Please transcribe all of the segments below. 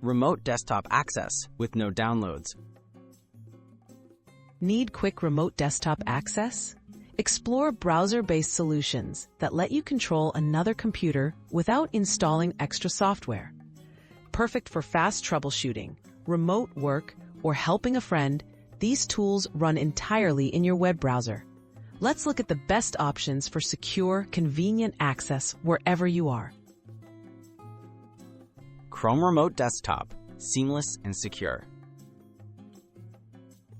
remote desktop access with no downloads. Need quick remote desktop access? Explore browser-based solutions that let you control another computer without installing extra software. Perfect for fast troubleshooting, remote work, or helping a friend, these tools run entirely in your web browser. Let's look at the best options for secure, convenient access wherever you are. Chrome Remote Desktop, seamless and secure.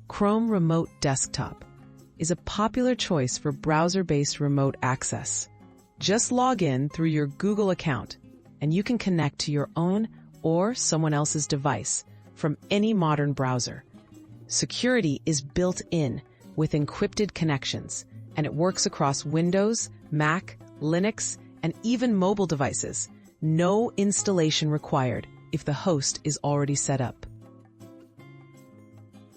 Chrome Remote Desktop is a popular choice for browser-based remote access. Just log in through your Google account, and you can connect to your own or someone else's device from any modern browser. Security is built in with encrypted connections, and it works across Windows, Mac, Linux, and even mobile devices. No installation required if the host is already set up.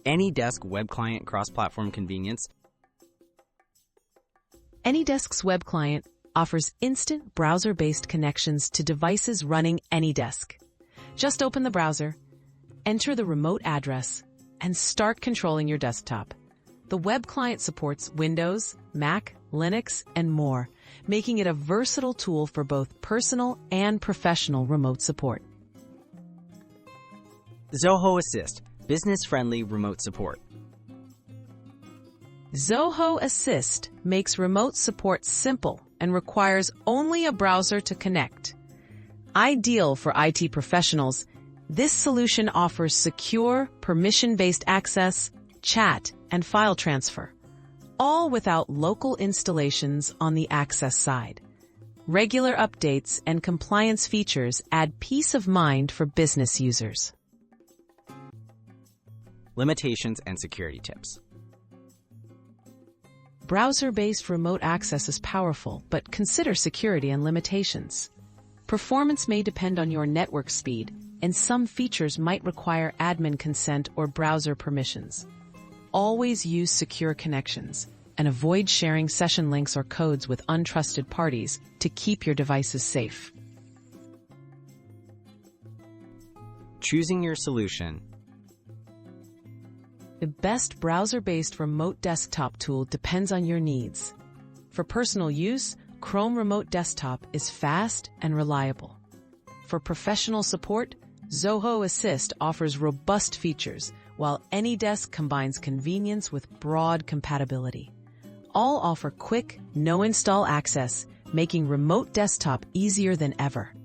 AnyDesk web client cross-platform convenience. AnyDesk's web client offers instant browser-based connections to devices running AnyDesk. Just open the browser, enter the remote address, and start controlling your desktop. The web client supports Windows, Mac, Linux, and more, making it a versatile tool for both personal and professional remote support. Zoho Assist, business-friendly remote support. Zoho Assist makes remote support simple and requires only a browser to connect. Ideal for IT professionals, this solution offers secure, permission-based access, chat, and file transfer, all without local installations on the access side. Regular updates and compliance features add peace of mind for business users. Limitations and security tips. Browser-based remote access is powerful, but consider security and limitations. Performance may depend on your network speed, and some features might require admin consent or browser permissions. Always use secure connections and avoid sharing session links or codes with untrusted parties to keep your devices safe. Choosing your solution. The best browser-based remote desktop tool depends on your needs. For personal use, Chrome Remote Desktop is fast and reliable. For professional support, Zoho Assist offers robust features, while AnyDesk combines convenience with broad compatibility. All offer quick, no-install access, making remote desktop easier than ever.